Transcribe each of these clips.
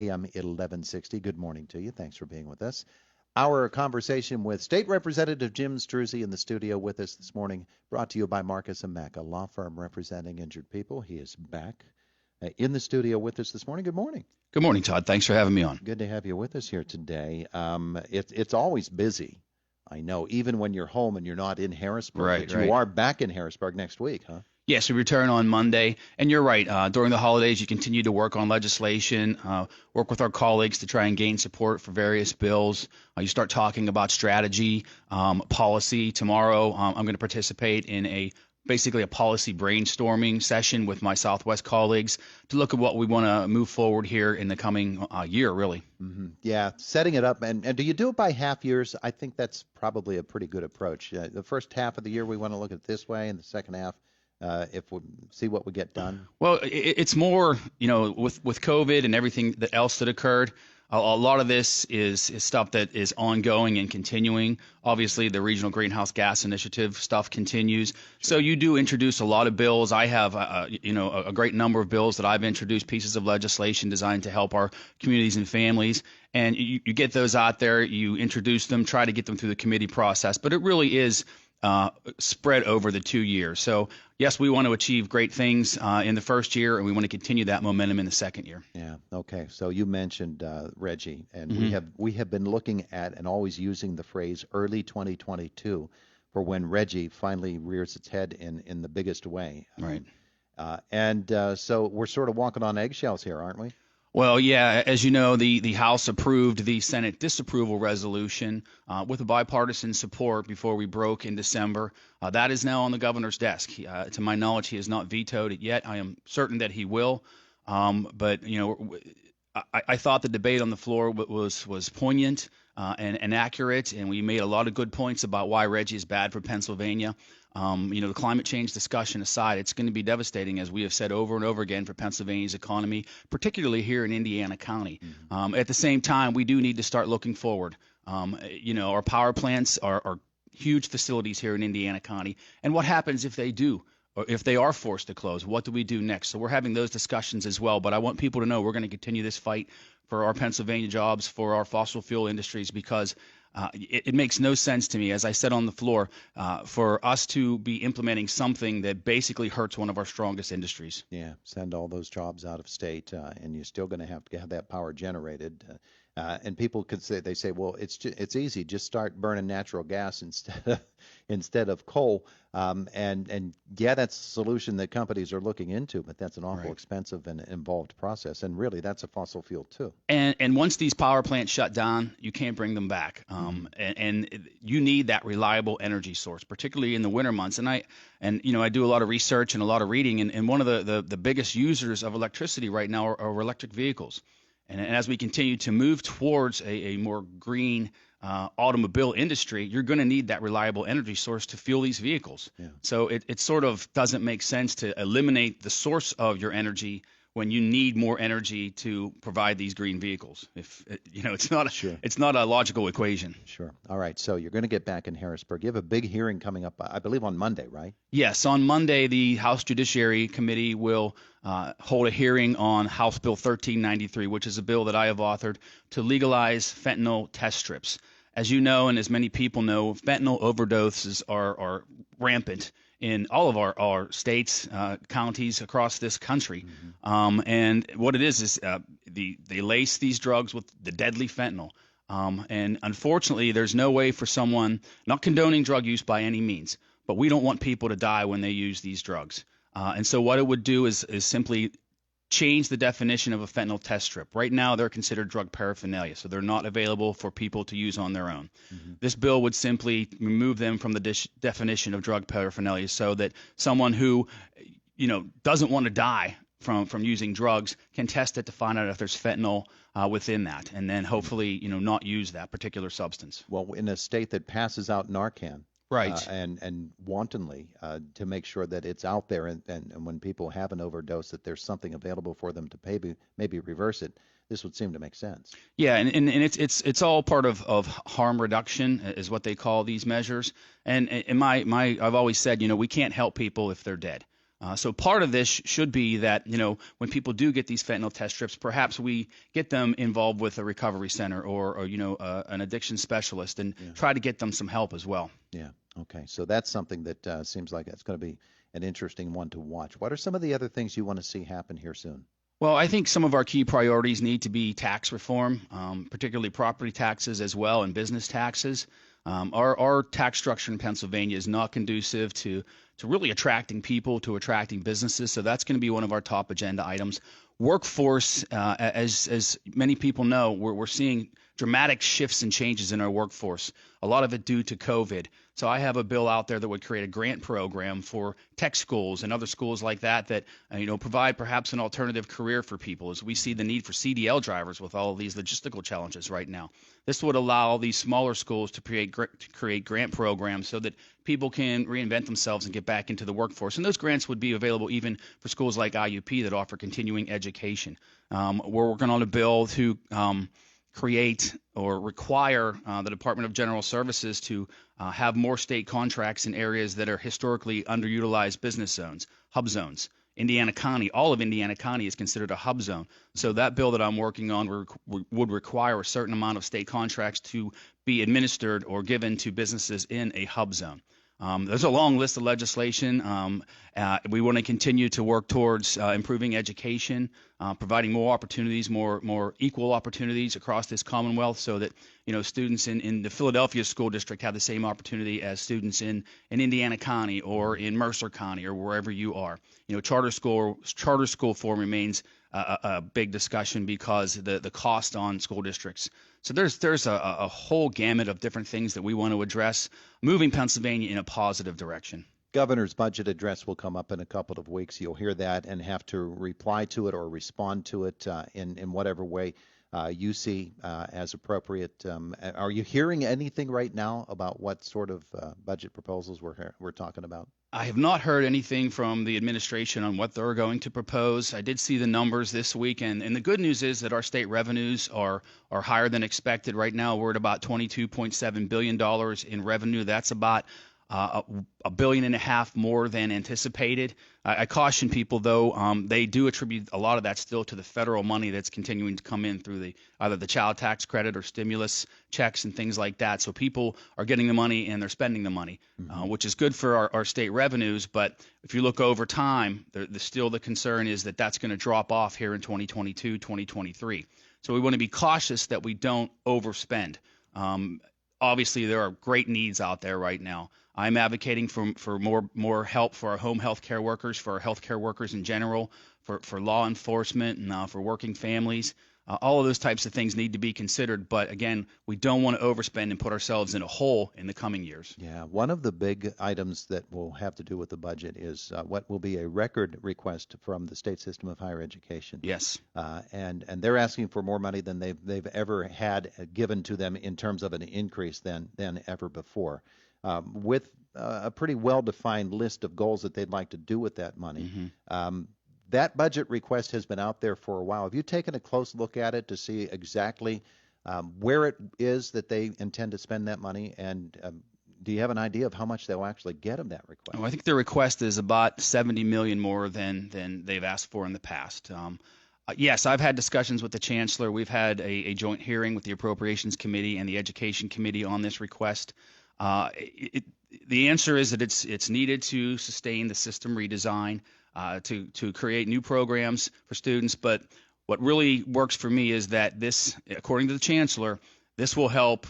AM 1160. Good morning to you. Thanks for being with us. Our conversation with State Representative Jim Struzzi in the studio with us this morning, brought to you by Marcus & Mack, a law firm representing injured people. He is back in the studio with us this morning. Good morning. Good morning, Todd. Thanks for having me on. Good to have you with us here today. It's always busy, I know, even when you're home and you're not in Harrisburg. Right, but you are back in Harrisburg next week, huh? Yes, we return on Monday, and you're right. During the holidays, you continue to work on legislation, work with our colleagues to try and gain support for various bills. You start talking about strategy, policy. Tomorrow, I'm going to participate in basically a policy brainstorming session with my Southwest colleagues to look at what we want to move forward here in the coming year, really. Mm-hmm. Yeah, setting it up. And do you do it by half years? I think that's probably a pretty good approach. The first half of the year, we want to look at it this way, and the second half, if we see what we get done? Well, it's more, with COVID and everything else that occurred, a lot of this is stuff that is ongoing and continuing. Obviously, the Regional Greenhouse Gas Initiative stuff continues. Sure. So you do introduce a lot of bills. I have, a great number of bills that I've introduced, pieces of legislation designed to help our communities and families. And you get those out there, you introduce them, try to get them through the committee process. But it really is spread over the 2 years. So, yes, we want to achieve great things in the first year, and we want to continue that momentum in the second year. Yeah. Okay. So you mentioned Reggie, and we have been looking at and always using the phrase early 2022 for when Reggie finally rears its head in the biggest way. Right. So we're sort of walking on eggshells here, aren't we? Well, yeah, as you know, the House approved the Senate disapproval resolution with a bipartisan support before we broke in December. That is now on the governor's desk. To my knowledge, he has not vetoed it yet. I am certain that he will. But I thought the debate on the floor was poignant and accurate, and we made a lot of good points about why Reggie is bad for Pennsylvania. The climate change discussion aside, it's going to be devastating, as we have said over and over again, for Pennsylvania's economy, particularly here in Indiana County. Mm-hmm. At the same time, we do need to start looking forward. Our power plants are huge facilities here in Indiana County. And what happens if they do, or if they are forced to close? What do we do next? So we're having those discussions as well. But I want people to know we're going to continue this fight for our Pennsylvania jobs, for our fossil fuel industries, because it makes no sense to me, as I said on the floor, for us to be implementing something that basically hurts one of our strongest industries. Yeah, send all those jobs out of state, and you're still going to have that power generated. And people could say, well, it's easy, just start burning natural gas instead of coal. And yeah, that's a solution that companies are looking into, but that's an awful expensive and involved process. And really, that's a fossil fuel too. And once these power plants shut down, you can't bring them back. And you need that reliable energy source, particularly in the winter months. And I do a lot of research and a lot of reading. And one of the biggest users of electricity right now are electric vehicles. And as we continue to move towards a more green automobile industry, you're going to need that reliable energy source to fuel these vehicles. Yeah. So it sort of doesn't make sense to eliminate the source of your energy when you need more energy to provide these green vehicles. It's not a logical equation. Sure. All right. So you're going to get back in Harrisburg. You have a big hearing coming up, I believe, on Monday, right? Yes. On Monday, the House Judiciary Committee will hold a hearing on House Bill 1393, which is a bill that I have authored to legalize fentanyl test strips. As you know, and as many people know, fentanyl overdoses are rampant in all of our states, counties across this country. Mm-hmm. And what it is they lace these drugs with the deadly fentanyl. And unfortunately, there's no way for someone, not condoning drug use by any means, but we don't want people to die when they use these drugs. And so what it would do is simply change the definition of a fentanyl test strip. Right now, they're considered drug paraphernalia, so they're not available for people to use on their own. Mm-hmm. This bill would simply remove them from the definition of drug paraphernalia so that someone who, doesn't want to die from using drugs can test it to find out if there's fentanyl within that, and then hopefully, not use that particular substance. Well, in a state that passes out Narcan, right, and wantonly to make sure that it's out there, and when people have an overdose, that there's something available for them to maybe reverse it. This would seem to make sense. Yeah, and it's all part of harm reduction is what they call these measures. And I've always said, we can't help people if they're dead. So part of this should be that, when people do get these fentanyl test strips, perhaps we get them involved with a recovery center or an addiction specialist and try to get them some help as well. Yeah. Okay. So that's something that seems like it's going to be an interesting one to watch. What are some of the other things you want to see happen here soon? Well, I think some of our key priorities need to be tax reform, particularly property taxes as well and business taxes. Our tax structure in Pennsylvania is not conducive to really attracting people, to attracting businesses. So that's going to be one of our top agenda items. Workforce, as many people know, we're seeing dramatic shifts and changes in our workforce, a lot of it due to COVID. So I have a bill out there that would create a grant program for tech schools and other schools like that provide perhaps an alternative career for people, as we see the need for CDL drivers with all of these logistical challenges right now. This would allow these smaller schools to create grant programs so that people can reinvent themselves and get back into the workforce. And those grants would be available even for schools like IUP that offer continuing education. We're working on a bill to create or require the Department of General Services to have more state contracts in areas that are historically underutilized business zones, hub zones. Indiana County, all of Indiana County is considered a hub zone. So that bill that I'm working on would require a certain amount of state contracts to be administered or given to businesses in a hub zone. There's a long list of legislation. We want to continue to work towards improving education, providing more opportunities, more equal opportunities across this Commonwealth, so that students in the Philadelphia school district have the same opportunity as students in Indiana County or in Mercer County or wherever you are. Charter school reform remains a big discussion because the cost on school districts. So there's a whole gamut of different things that we want to address, moving Pennsylvania in a positive direction. Governor's budget address will come up in a couple of weeks. You'll hear that and have to reply to it or respond to it in whatever way you see as appropriate. Are you hearing anything right now about what sort of budget proposals we're talking about? I have not heard anything from the administration on what they're going to propose. I did see the numbers this week, and the good news is that our state revenues are higher than expected. Right now, we're at about $22.7 billion in revenue. That's about $1.5 billion more than anticipated. I caution people, though, they do attribute a lot of that still to the federal money that's continuing to come in through either the child tax credit or stimulus checks and things like that. So people are getting the money and they're spending the money, which is good for our state revenues. But if you look over time, still the concern is that that's going to drop off here in 2022, 2023. So we want to be cautious that we don't overspend. Obviously, there are great needs out there right now. I'm advocating for more help for our home health care workers, for our health care workers in general, for law enforcement, and for working families. All of those types of things need to be considered. But again, we don't want to overspend and put ourselves in a hole in the coming years. Yeah, one of the big items that will have to do with the budget is what will be a record request from the state system of higher education. Yes. And they're asking for more money than they've ever had given to them in terms of an increase than ever before. With a pretty well-defined list of goals that they'd like to do with that money. Mm-hmm. That budget request has been out there for a while. Have you taken a close look at it to see exactly where it is that they intend to spend that money? And do you have an idea of how much they'll actually get of that request? Well, I think their request is about $70 million more than they've asked for in the past. Yes, I've had discussions with the chancellor. We've had a joint hearing with the Appropriations Committee and the Education Committee on this request. The answer is that it's needed to sustain the system redesign, to create new programs for students. But what really works for me is that this, according to the chancellor, this will help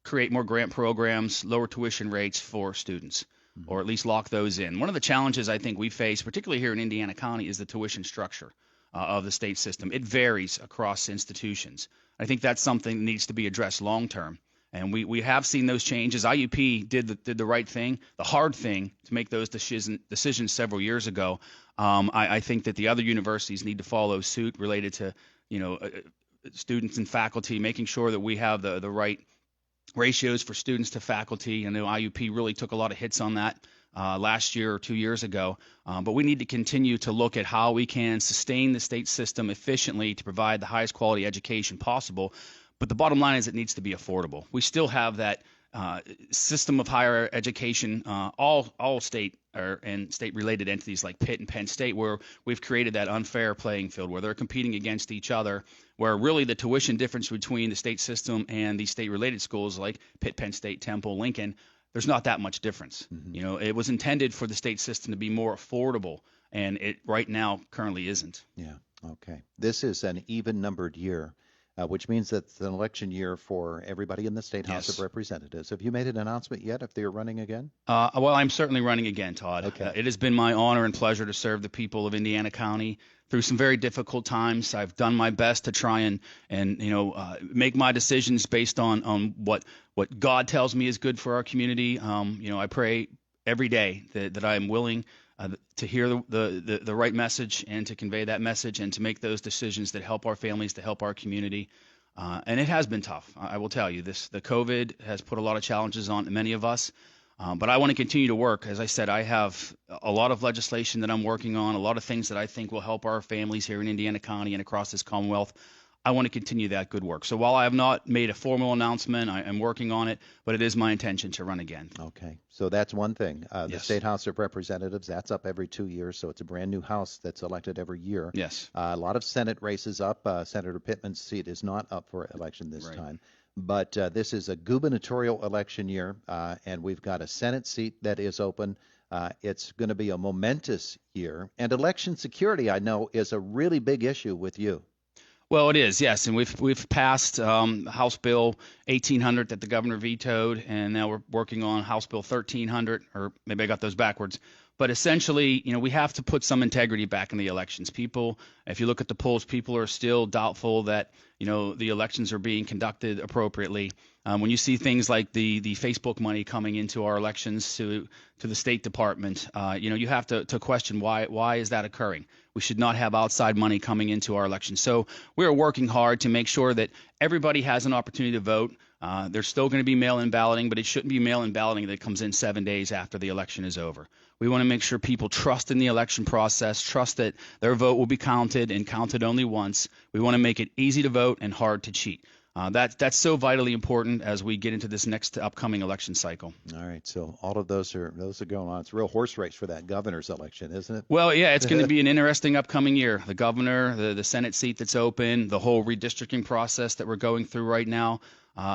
create more grant programs, lower tuition rates for students, or at least lock those in. One of the challenges I think we face, particularly here in Indiana County, is the tuition structure of the state system. It varies across institutions. I think that's something that needs to be addressed long term. And we have seen those changes. IUP did the right thing, the hard thing, to make those decisions several years ago. I think that the other universities need to follow suit related to students and faculty, making sure that we have the right ratios for students to faculty. I know IUP really took a lot of hits on that last year or 2 years ago. But we need to continue to look at how we can sustain the state system efficiently to provide the highest quality education possible. But the bottom line is it needs to be affordable. We still have that system of higher education, all state and state-related entities like Pitt and Penn State, where we've created that unfair playing field where they're competing against each other, where really the tuition difference between the state system and the state-related schools like Pitt, Penn State, Temple, Lincoln, there's not that much difference. It was intended for the state system to be more affordable, and it right now currently isn't. Yeah. Okay. This is an even-numbered year, which means that it's an election year for everybody in the State House of Representatives. Have you made an announcement yet if they're running again? Well, I'm certainly running again, Todd. Okay. It has been my honor and pleasure to serve the people of Indiana County through some very difficult times. I've done my best to try and make my decisions based on what God tells me is good for our community. I pray every day that I am willing to hear the right message and to convey that message and to make those decisions that help our families, to help our community. And it has been tough. I will tell you this. The COVID has put a lot of challenges on many of us. But I want to continue to work. As I said, I have a lot of legislation that I'm working on, a lot of things that I think will help our families here in Indiana County and across this Commonwealth. I want to continue that good work. So while I have not made a formal announcement, I am working on it, but it is my intention to run again. Okay. So that's one thing. The Yes. State House of Representatives, that's up every 2 years, so it's a brand new House that's elected every year. Yes. A lot of Senate races up. Senator Pittman's seat is not up for election this Right. time. But this is a gubernatorial election year, and we've got a Senate seat that is open. It's going to be a momentous year. And election security, I know, is a really big issue with you. Well, it is, yes, and we've passed House Bill 1800 that the governor vetoed, and now we're working on House Bill 1300, or maybe I got those backwards. But essentially, we have to put some integrity back in the elections. People, if you look at the polls, people are still doubtful that the elections are being conducted appropriately. When you see things like the Facebook money coming into our elections to the State Department, you have to question why is that occurring? We should not have outside money coming into our elections. So we're working hard to make sure that everybody has an opportunity to vote. There's still going to be mail-in balloting, but it shouldn't be mail-in balloting that comes in 7 days after the election is over. We want to make sure people trust in the election process, trust that their vote will be counted and counted only once. We want to make it easy to vote and hard to cheat. That's so vitally important as we get into this next upcoming election cycle. All right, so all of those are going on. It's a real horse race for that governor's election, isn't it? Well, yeah, it's going to be an interesting upcoming year. The governor, the Senate seat that's open, the whole redistricting process that we're going through right now,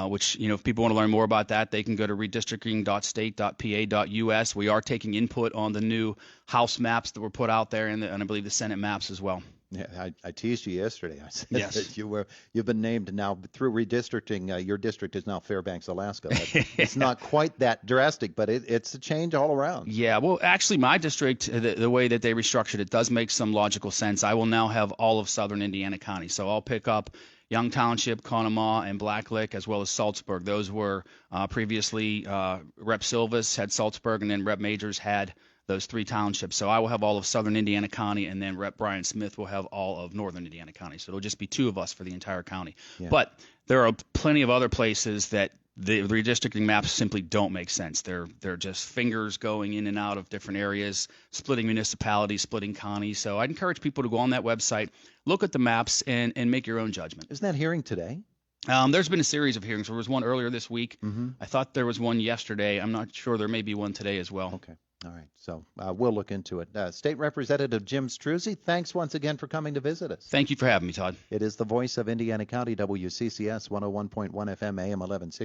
which, if people want to learn more about that, they can go to redistricting.state.pa.us. We are taking input on the new House maps that were put out there and I believe the Senate maps as well. Yeah, I teased you yesterday. I said Yes. that you've been named now through redistricting. Your district is now Fairbanks, Alaska. It's not quite that drastic, but it's a change all around. Yeah, well, actually, my district, the way that they restructured it does make some logical sense. I will now have all of southern Indiana County, so I'll pick up Young Township, Conemaugh, and Blacklick, as well as Salzburg. Those were previously Rep. Silvas had Salzburg, and then Rep. Majors had those three townships. So I will have all of southern Indiana County, and then Rep. Brian Smith will have all of northern Indiana County. So it'll just be two of us for the entire county. Yeah. But there are plenty of other places that the redistricting maps simply don't make sense. They're just fingers going in and out of different areas, splitting municipalities, splitting counties. So I'd encourage people to go on that website, look at the maps, and make your own judgment. Isn't that hearing today? There's been a series of hearings. There was one earlier this week. Mm-hmm. I thought there was one yesterday. I'm not sure. There may be one today as well. Okay. All right. So we'll look into it. State Representative Jim Struzzi, thanks once again for coming to visit us. Thank you for having me, Todd. It is the voice of Indiana County, WCCS 101.1 FM, AM 1160.